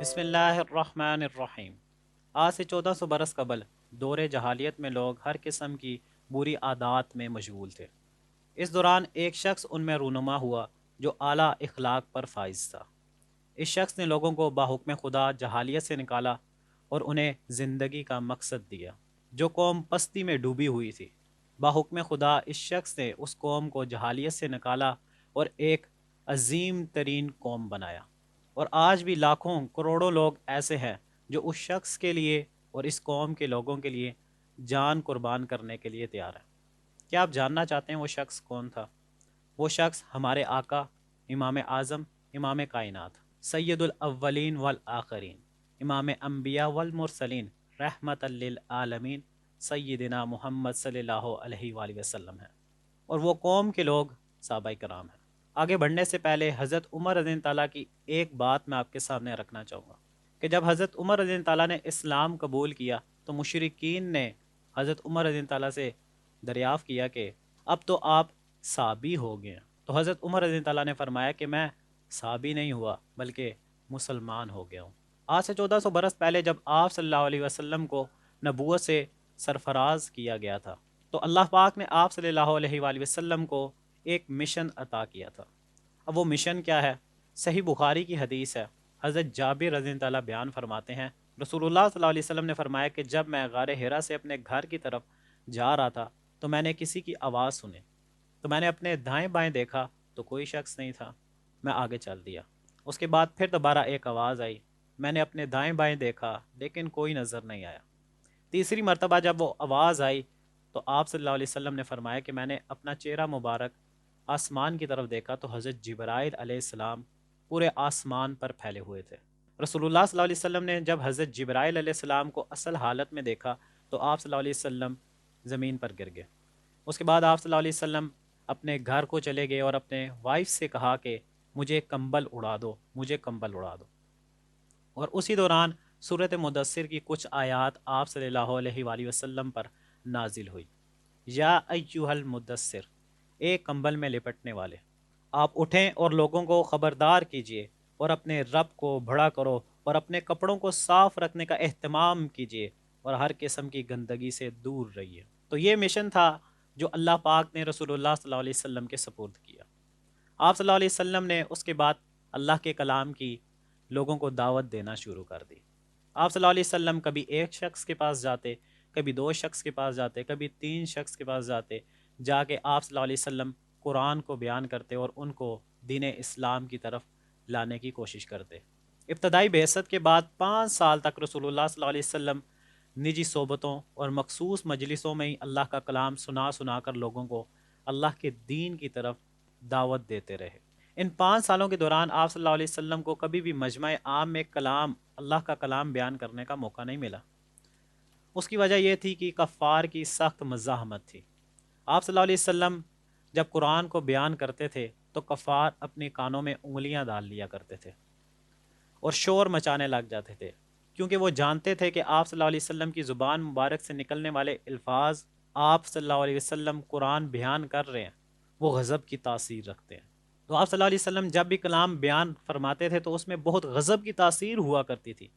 بسم اللہ الرحمن الرحیم۔ آج سے 1400 برس قبل دور جہالیت میں لوگ ہر قسم کی بری عادات میں مشغول تھے۔ اس دوران ایک شخص ان میں رونما ہوا جو اعلیٰ اخلاق پر فائز تھا۔ اس شخص نے لوگوں کو باحکم خدا جہالیت سے نکالا اور انہیں زندگی کا مقصد دیا۔ جو قوم پستی میں ڈوبی ہوئی تھی، باحکم خدا اس شخص نے اس قوم کو جہالیت سے نکالا اور ایک عظیم ترین قوم بنایا۔ اور آج بھی لاکھوں کروڑوں لوگ ایسے ہیں جو اس شخص کے لیے اور اس قوم کے لوگوں کے لیے جان قربان کرنے کے لیے تیار ہیں۔ کیا آپ جاننا چاہتے ہیں وہ شخص کون تھا؟ وہ شخص ہمارے آقا، امام اعظم، امام کائنات، سید الاولین والآخرین، امام انبیاء والمرسلین، رحمت للعالمین، سیدنا محمد صلی اللہ علیہ وآلہ وسلم ہیں۔ اور وہ قوم کے لوگ صحابہ کرام ہیں۔ آگے بڑھنے سے پہلے حضرت عمر رضی اللہ تعالیٰ کی ایک بات میں آپ کے سامنے رکھنا چاہوں گا کہ جب حضرت عمر رضی اللہ تعالیٰ نے اسلام قبول کیا تو مشرکین نے حضرت عمر رضی اللہ تعالیٰ سے دریافت کیا کہ اب تو آپ صحابی ہو گئے ہیں۔ تو حضرت عمر رضی اللہ تعالیٰ نے فرمایا کہ میں صحابی نہیں ہوا بلکہ مسلمان ہو گیا ہوں۔ آج سے 1400 برس پہلے جب آپ صلی اللہ علیہ وسلم کو نبوت سے سرفراز کیا گیا تھا تو اللہ پاک نے آپ صلی اللہ علیہ وآلہ وسلم کو ایک مشن عطا کیا تھا۔ اب وہ مشن کیا ہے؟ صحیح بخاری کی حدیث ہے۔ حضرت جابر رضی اللہ تعالیٰ بیان فرماتے ہیں، رسول اللہ صلی اللہ علیہ وسلم نے فرمایا کہ جب میں غار حرا سے اپنے گھر کی طرف جا رہا تھا تو میں نے کسی کی آواز سنی، تو میں نے اپنے دائیں بائیں دیکھا تو کوئی شخص نہیں تھا، میں آگے چل دیا۔ اس کے بعد پھر دوبارہ ایک آواز آئی، میں نے اپنے دائیں بائیں دیکھا لیکن کوئی نظر نہیں آیا۔ تیسری مرتبہ جب وہ آواز آئی تو آپ صلی اللہ علیہ وسلم نے فرمایا کہ میں نے اپنا چہرہ مبارک آسمان کی طرف دیکھا تو حضرت جبرائیل علیہ السلام پورے آسمان پر پھیلے ہوئے تھے۔ رسول اللہ صلی اللہ علیہ وسلم نے جب حضرت جبرائیل علیہ السلام کو اصل حالت میں دیکھا تو آپ صلی اللہ علیہ وسلم زمین پر گر گئے۔ اس کے بعد آپ صلی اللہ علیہ وسلم اپنے گھر کو چلے گئے اور اپنے وائف سے کہا کہ مجھے کمبل اڑا دو، مجھے کمبل اڑا دو۔ اور اسی دوران سورۃ مدثر کی کچھ آیات آپ صلی اللہ علیہ وآلہ وسلم پر نازل ہوئی۔ یا ایھا المدثر، ایک کمبل میں لپٹنے والے، آپ اٹھیں اور لوگوں کو خبردار کیجیے اور اپنے رب کو بڑا کرو اور اپنے کپڑوں کو صاف رکھنے کا اہتمام کیجیے اور ہر قسم کی گندگی سے دور رہیے۔ تو یہ مشن تھا جو اللہ پاک نے رسول اللہ صلی اللہ علیہ وسلم کے سپرد کیا۔ آپ صلی اللہ علیہ وسلم نے اس کے بعد اللہ کے کلام کی لوگوں کو دعوت دینا شروع کر دی۔ آپ صلی اللہ علیہ وسلم کبھی ایک شخص کے پاس جاتے، کبھی دو شخص کے پاس جاتے، کبھی تین شخص کے پاس جاتے، جا کے آپ صلی اللہ علیہ وسلم قرآن کو بیان کرتے اور ان کو دین اسلام کی طرف لانے کی کوشش کرتے۔ ابتدائی بعثت کے بعد 5 سال تک رسول اللہ صلی اللہ علیہ وسلم نجی صحبتوں اور مخصوص مجلسوں میں ہی اللہ کا کلام سنا سنا کر لوگوں کو اللہ کے دین کی طرف دعوت دیتے رہے۔ ان 5 سالوں کے دوران آپ صلی اللہ علیہ وسلم کو کبھی بھی مجمع عام میں اللہ کا کلام بیان کرنے کا موقع نہیں ملا۔ اس کی وجہ یہ تھی کہ کفار کی سخت مزاحمت تھی۔ آپ صلی اللہ علیہ وسلم جب قرآن کو بیان کرتے تھے تو کفار اپنے کانوں میں انگلیاں ڈال لیا کرتے تھے اور شور مچانے لگ جاتے تھے، کیونکہ وہ جانتے تھے کہ آپ صلی اللہ علیہ وسلم کی زبان مبارک سے نکلنے والے الفاظ آپ صلی اللہ علیہ وسلم قرآن بیان کر رہے ہیں وہ غضب کی تاثیر رکھتے ہیں۔ تو آپ صلی اللہ علیہ وسلم جب بھی کلام بیان فرماتے تھے تو اس میں بہت غضب کی تاثیر ہوا کرتی تھی۔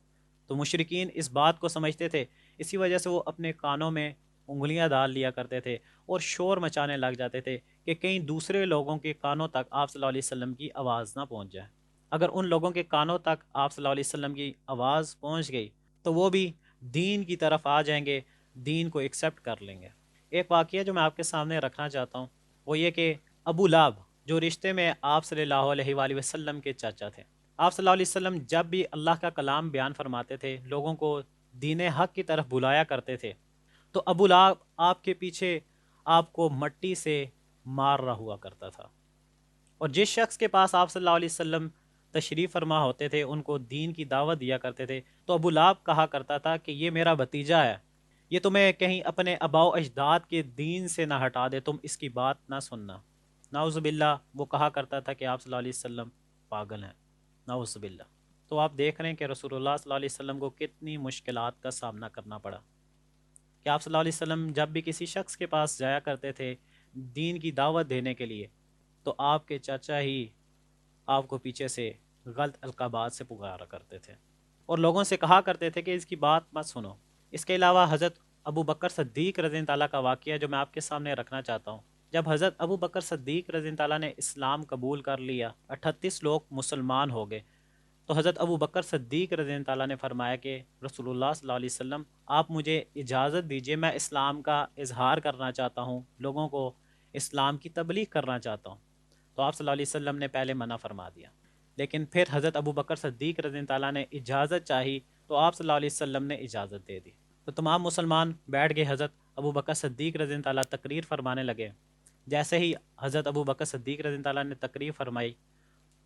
تو مشرکین اس بات کو سمجھتے تھے، اسی وجہ سے وہ اپنے کانوں میں انگلیاں ڈال لیا کرتے تھے اور شور مچانے لگ جاتے تھے کہ کہیں دوسرے لوگوں کے کانوں تک آپ صلی اللہ علیہ وسلم کی آواز نہ پہنچ جائے۔ اگر ان لوگوں کے کانوں تک آپ صلی اللہ علیہ وسلم کی آواز پہنچ گئی تو وہ بھی دین کی طرف آ جائیں گے، دین کو ایکسیپٹ کر لیں گے۔ ایک واقعہ جو میں آپ کے سامنے رکھنا چاہتا ہوں وہ یہ کہ ابو لہب جو رشتے میں آپ صلی اللہ علیہ وآلہ وسلم کے چاچا تھے، آپ صلی اللہ علیہ وسلم جب بھی اللہ کا کلام بیان فرماتے تھے، لوگوں کو دین حق کی طرف بلایا کرتے تھے، تو ابو لہب آپ کے پیچھے آپ کو مٹی سے مار رہا ہوا کرتا تھا۔ اور جس شخص کے پاس آپ صلی اللہ علیہ وسلم تشریف فرما ہوتے تھے ان کو دین کی دعوت دیا کرتے تھے تو ابو لہب کہا کرتا تھا کہ یہ میرا بھتیجا ہے، یہ تمہیں کہیں اپنے آباء و اجداد کے دین سے نہ ہٹا دے، تم اس کی بات نہ سننا۔ نعوذ باللہ وہ کہا کرتا تھا کہ آپ صلی اللہ علیہ وسلم پاگل ہیں، نعوذ باللہ۔ تو آپ دیکھ رہے ہیں کہ رسول اللہ صلی اللہ علیہ وسلم کو کتنی مشکلات کا سامنا کرنا پڑا کہ آپ صلی اللہ علیہ وسلم جب بھی کسی شخص کے پاس جایا کرتے تھے دین کی دعوت دینے کے لیے تو آپ کے چاچا ہی آپ کو پیچھے سے غلط القابات سے پکارا کرتے تھے۔ اور لوگوں سے کہا کرتے تھے کہ اس کی بات مت سنو۔ اس کے علاوہ حضرت ابو بکر صدیق رضی اللہ تعالیٰ کا واقعہ جو میں آپ کے سامنے رکھنا چاہتا ہوں، جب حضرت ابو بکر صدیق رضی اللہ تعالیٰ نے اسلام قبول کر لیا، 38 لوگ مسلمان ہو گئے، تو حضرت ابو بکر صدیق رضی اللہ تعالیٰ نے فرمایا کہ رسول اللہ صلی اللہ علیہ وسلم آپ مجھے اجازت دیجئے، میں اسلام کا اظہار کرنا چاہتا ہوں، لوگوں کو اسلام کی تبلیغ کرنا چاہتا ہوں۔ تو آپ صلی اللہ علیہ وسلم نے پہلے منع فرما دیا، لیکن پھر حضرت ابو بکر صدیق رضی اللہ تعالیٰ نے اجازت چاہی تو آپ صلی اللہ علیہ وسلم نے اجازت دے دی۔ تو تمام مسلمان بیٹھ گئے، حضرت ابو بکر صدیق رضی اللہ تعالیٰ تقریر فرمانے لگے۔ جیسے ہی حضرت ابو بکر صدیق رضی اللہ تعالیٰ نے تقریر فرمائی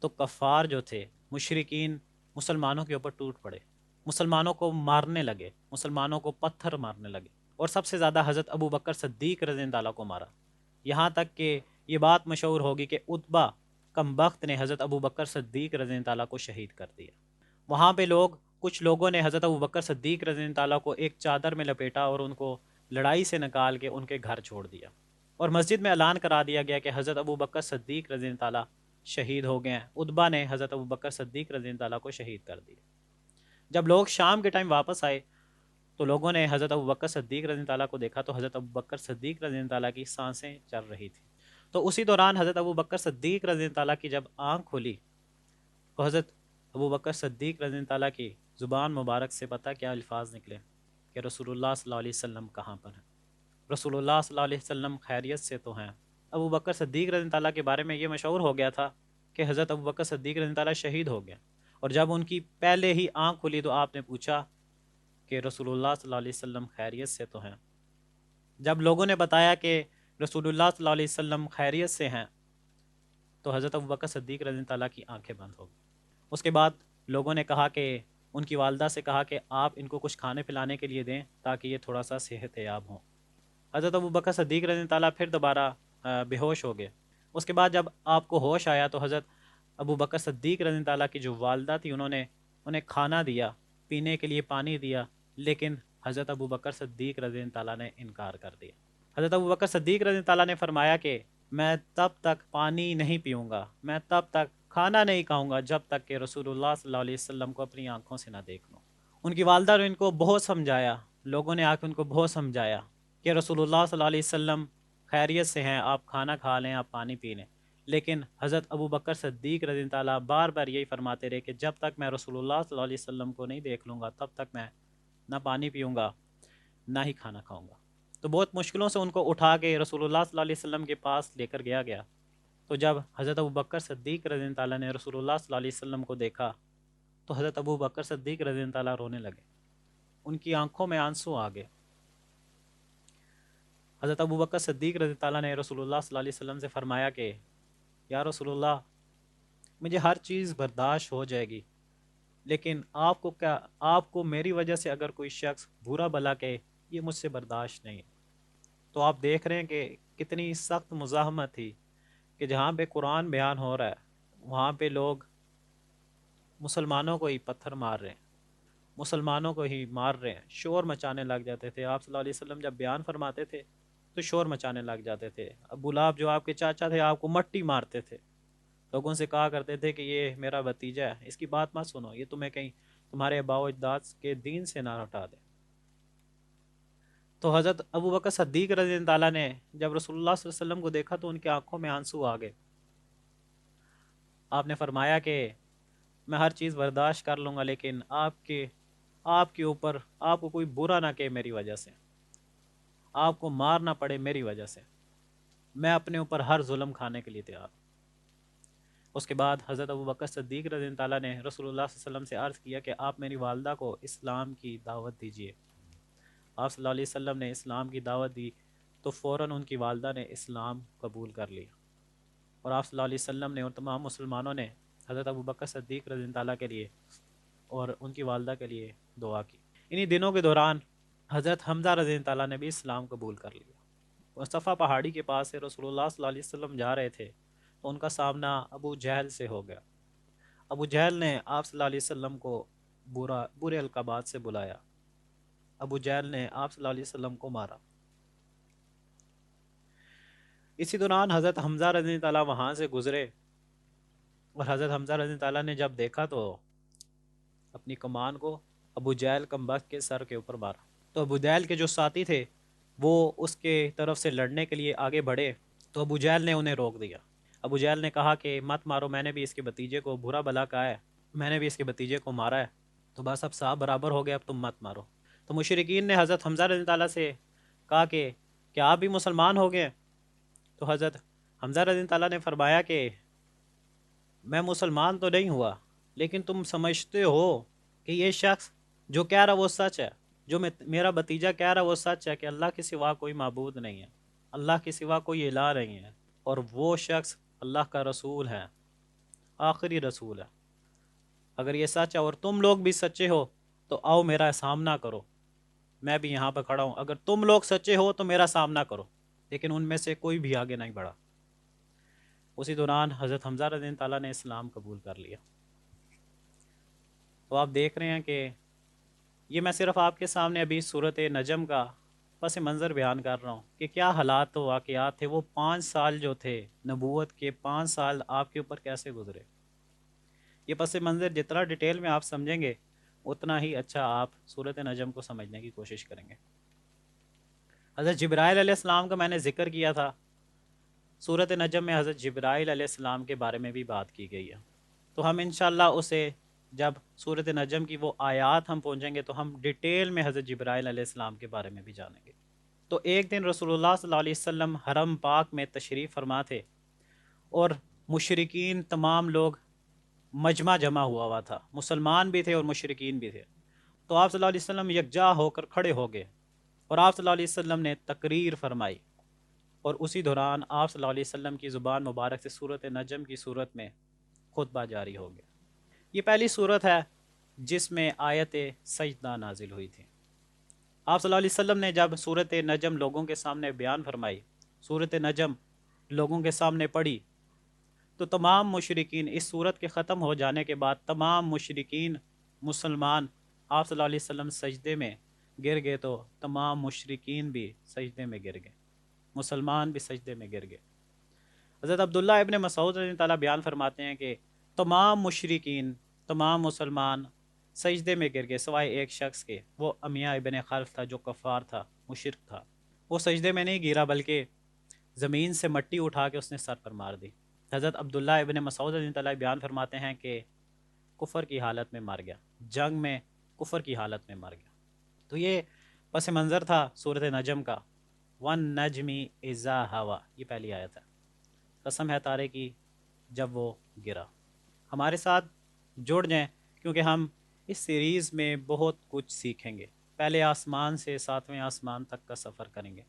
تو کفار جو تھے، مشرکین، مسلمانوں کے اوپر ٹوٹ پڑے، مسلمانوں کو مارنے لگے، مسلمانوں کو پتھر مارنے لگے، اور سب سے زیادہ حضرت ابو بکر صدیق رضی اللہ تعالیٰ کو مارا۔ یہاں تک کہ یہ بات مشہور ہوگی کہ عتبہ کم بخت نے حضرت ابو بکر صدیق رضی اللہ تعالیٰ کو شہید کر دیا۔ وہاں پہ کچھ لوگوں نے حضرت ابو بکر صدیق رضی اللہ تعالیٰ کو ایک چادر میں لپیٹا اور ان کو لڑائی سے نکال کے ان کے گھر چھوڑ دیا، اور مسجد میں اعلان کرا دیا گیا کہ حضرت ابو بکر صدیق رضی اللہ تعالیٰ شہید ہو گئے ہیں۔ عتبہ نے حضرت ابو بکر صدیق رضی اللہ تعالیٰ کو شہید کر دیا۔ جب لوگ شام کے ٹائم واپس آئے تو لوگوں نے حضرت ابو بکر صدیق رضی اللہ تعالیٰ کو دیکھا تو حضرت ابو بکر صدیق رضی اللہ تعالیٰ کی سانسیں چل رہی تھیں۔ تو اسی دوران حضرت ابو بکر صدیق رضی اللہ تعالیٰ کی جب آنکھ کھلی تو حضرت ابو بکر صدیق رضی اللہ تعالیٰ کی زبان مبارک سے پتہ کیا الفاظ نکلے کہ رسول اللہ صلی اللہ علیہ وسلم کہاں پر ہیں، رسول اللہ صلی اللہ علیہ وسلم خیریت سے تو ہیں۔ ابو بکر صدیق رضی اللہ تعالیٰ کے بارے میں یہ مشہور ہو گیا تھا کہ حضرت ابو بکر صدیق رضی اللہ تعالیٰ شہید ہو گئے، اور جب ان کی پہلے ہی آنکھ کھلی تو آپ نے پوچھا کہ رسول اللہ صلی اللہ علیہ وسلم خیریت سے تو ہیں۔ جب لوگوں نے بتایا کہ رسول اللہ صلی اللہ علیہ وسلم خیریت سے ہیں تو حضرت ابو بکر صدیق رضی اللہ تعالیٰ کی آنکھیں بند ہو گئیں۔ اس کے بعد لوگوں نے کہا کہ ان کی والدہ سے کہا کہ آپ ان کو کچھ کھانے پلانے کے لیے دیں تاکہ یہ تھوڑا سا صحت یاب ہوں۔ حضرت ابو بکر صدیق رضی اللہ تعالیٰ پھر دوبارہ بے ہوش ہو گئے۔ اس کے بعد جب آپ کو ہوش آیا تو حضرت ابو بکر صدیق رضی اللہ تعالیٰ کی جو والدہ تھی انہوں نے انہیں کھانا دیا، پینے کے لیے پانی دیا، لیکن حضرت ابو بکر صدیق رضی اللہ تعالیٰ نے انکار کر دیا۔ حضرت ابو بکر صدیق رضی اللہ تعالیٰ نے فرمایا کہ میں تب تک پانی نہیں پیوں گا، میں تب تک کھانا نہیں کھاؤں گا جب تک کہ رسول اللہ صلی اللہ علیہ وسلم کو اپنی آنکھوں سے نہ دیکھ لوں۔ ان کی والدہ نے ان کو بہت سمجھایا، لوگوں نے آ کے ان کو بہت سمجھایا کہ رسول اللہ صلی اللہ علیہ وسلم خیریت سے ہیں، آپ کھانا کھا لیں، آپ پانی پی لیں، لیکن حضرت ابو بکر صدیق رضی اللہ تعالیٰ بار بار یہی فرماتے رہے کہ جب تک میں رسول اللہ صلی اللہ علیہ وسلم کو نہیں دیکھ لوں گا تب تک میں نہ پانی پیوں گا نہ ہی کھانا کھاؤں گا۔ تو بہت مشکلوں سے ان کو اٹھا کے رسول اللہ صلی اللہ علیہ وسلم کے پاس لے کر گیا تو جب حضرت ابو بکر صدیق رضی اللہ تعالیٰ نے رسول اللہ صلی اللہ علیہ وسلم کو دیکھا تو حضرت ابو بکر صدیق رضی اللہ تعالیٰ رونے لگے، ان کی آنکھوں میں آنسو آ گئے۔ حضرت ابو بکر صدیق رضی اللہ تعالیٰ نے رسول اللہ صلی اللہ علیہ وسلم سے فرمایا کہ یا رسول اللہ، مجھے ہر چیز برداشت ہو جائے گی، لیکن آپ کو میری وجہ سے اگر کوئی شخص برا بھلا کہے یہ مجھ سے برداشت نہیں ہے۔ تو آپ دیکھ رہے ہیں کہ کتنی سخت مزاحمت تھی کہ جہاں پہ قرآن بیان ہو رہا ہے وہاں پہ لوگ مسلمانوں کو ہی پتھر مار رہے ہیں، مسلمانوں کو ہی مار رہے ہیں، شور مچانے لگ جاتے تھے۔ آپ صلی اللہ علیہ وسلم جب بیان فرماتے تھے تو شور مچانے لگ جاتے تھے۔ ابو لہب جو آپ کے چاچا تھے آپ کو مٹی مارتے تھے، لوگوں سے کہا کرتے تھے کہ یہ میرا بھتیجا ہے، اس کی بات مت سنو، یہ تمہیں کہیں تمہارے آباء و اجداد کے دین سے نہ ہٹا دے۔ تو حضرت ابو بکر صدیق رضی اللہ تعالیٰ نے جب رسول اللہ صلی اللہ علیہ وسلم کو دیکھا تو ان کی آنکھوں میں آنسو آ گئے۔ آپ نے فرمایا کہ میں ہر چیز برداشت کر لوں گا، لیکن آپ کے اوپر آپ کو کوئی برا نہ کہے میری وجہ سے، آپ کو مارنا پڑے میری وجہ سے، میں اپنے اوپر ہر ظلم کھانے کے لیے تیار ہوں۔ اس کے بعد حضرت ابو بکر صدیق رضی اللہ تعالیٰ نے رسول اللہ صلی اللہ علیہ وسلم سے عرض کیا کہ آپ میری والدہ کو اسلام کی دعوت دیجیے۔ آپ صلی اللہ علیہ وسلم نے اسلام کی دعوت دی تو فوراً ان کی والدہ نے اسلام قبول کر لیا، اور آپ صلی اللہ علیہ وسلم نے اور تمام مسلمانوں نے حضرت ابو بکر صدیق رضی اللہ تعالیٰ کے لیے اور ان کی والدہ کے لیے دعا کی۔ انہی دنوں کے دوران حضرت حمزہ رضی اللہ تعالیٰ نے بھی اسلام قبول کر لیا۔ مصطفیٰ پہاڑی کے پاس سے رسول اللہ صلی اللہ علیہ وسلم جا رہے تھے تو ان کا سامنا ابو جہل سے ہو گیا۔ ابو جہل نے آپ صلی اللہ علیہ وسلم کو برے القابات سے بلایا، ابو جہل نے آپ صلی اللہ علیہ وسلم کو مارا۔ اسی دوران حضرت حمزہ رضی اللہ تعالیٰ وہاں سے گزرے، اور حضرت حمزہ رضی اللہ تعالیٰ نے جب دیکھا تو اپنی کمان کو ابو جہل کمبخت کے سر کے اوپر مارا۔ تو ابو جہل کے جو ساتھی تھے وہ اس کے طرف سے لڑنے کے لیے آگے بڑھے، تو ابو جہل نے انہیں روک دیا۔ ابو جہل نے کہا کہ مت مارو، میں نے بھی اس کے بھتیجے کو برا بھلا کہا ہے، میں نے بھی اس کے بھتیجے کو مارا ہے، تو بس اب صاحب برابر ہو گیا، اب تم مت مارو۔ تو مشرکین نے حضرت حمزہ رضی اللہ تعالیٰ سے کہا کہ کیا آپ بھی مسلمان ہو گئے؟ تو حضرت حمزہ رضی اللہ تعالیٰ نے فرمایا کہ میں مسلمان تو نہیں ہوا، لیکن تم سمجھتے ہو کہ یہ شخص جو کہہ رہا وہ سچ ہے، جو میرا بھتیجا کہہ رہا وہ سچ ہے کہ اللہ کے سوا کوئی معبود نہیں ہے، اللہ کے سوا کوئی الہ نہیں ہے، اور وہ شخص اللہ کا رسول ہے، آخری رسول ہے۔ اگر یہ سچ ہے اور تم لوگ بھی سچے ہو تو آؤ میرا سامنا کرو، میں بھی یہاں پہ کھڑا ہوں، اگر تم لوگ سچے ہو تو میرا سامنا کرو۔ لیکن ان میں سے کوئی بھی آگے نہیں بڑھا۔ اسی دوران حضرت حمزہ رضی اللہ تعالیٰ نے اسلام قبول کر لیا۔ تو آپ دیکھ رہے ہیں کہ یہ میں صرف آپ کے سامنے ابھی صورت نجم کا پس منظر بیان کر رہا ہوں کہ کیا حالات و واقعات تھے۔ وہ 5 سال جو تھے نبوت کے، 5 سال آپ کے اوپر کیسے گزرے، یہ پس منظر جتنا ڈیٹیل میں آپ سمجھیں گے اتنا ہی اچھا آپ صورت نجم کو سمجھنے کی کوشش کریں گے۔ حضرت جبرائیل علیہ السلام کا میں نے ذکر کیا تھا، صورت نجم میں حضرت جبرائیل علیہ السلام کے بارے میں بھی بات کی گئی ہے، تو ہم انشاءاللہ اسے جب صورت نجم کی وہ آیات ہم پہنچیں گے تو ہم ڈیٹیل میں حضرت جبرائیل علیہ السلام کے بارے میں بھی جانیں گے۔ تو ایک دن رسول اللہ صلی اللہ علیہ وسلم حرم پاک میں تشریف فرما تھے، اور مشرکین تمام لوگ مجمع جمع ہوا تھا، مسلمان بھی تھے اور مشرکین بھی تھے۔ تو آپ صلی اللہ علیہ وسلم یکجا ہو کر کھڑے ہو گئے اور آپ صلی اللہ علیہ وسلم نے تقریر فرمائی، اور اسی دوران آپ صلی اللہ علیہ وسلم کی زبان مبارک سے صورت نجم کی صورت میں خطبہ جاری ہو گیا۔ یہ پہلی صورت ہے جس میں آیت سجدہ نازل ہوئی تھی۔ آپ صلی اللہ علیہ وسلم نے جب صورت نجم لوگوں کے سامنے بیان فرمائی، صورت نجم لوگوں کے سامنے پڑھی، تو تمام مشرکین، اس صورت کے ختم ہو جانے کے بعد تمام مشرکین مسلمان آپ صلی اللہ علیہ وسلم سجدے میں گر گئے، تو تمام مشرکین بھی سجدے میں گر گئے، مسلمان بھی سجدے میں گر گئے۔ حضرت عبداللہ ابن مسعود رضی اللہ تعالیٰ بیان فرماتے ہیں کہ تمام مشرکین، تمام مسلمان سجدے میں گر گئے سوائے ایک شخص کے، وہ امیہ ابن خلف تھا جو کفار تھا، مشرک تھا۔ وہ سجدے میں نہیں گرا بلکہ زمین سے مٹی اٹھا کے اس نے سر پر مار دی۔ حضرت عبداللہ ابن مسعود رضی اللہ تعالیٰ بیان فرماتے ہیں کہ کفر کی حالت میں مر گیا، جنگ میں کفر کی حالت میں مر گیا۔ تو یہ پس منظر تھا صورت نجم کا۔ وَالنَّجْمِ إِذَا هَوَىٰ، یہ پہلی آیت ہے، قسم ہے تارے کی جب وہ گرا۔ ہمارے ساتھ جڑ جائیں کیونکہ ہم اس سیریز میں بہت کچھ سیکھیں گے، پہلے آسمان سے 7ویں آسمان تک کا سفر کریں گے۔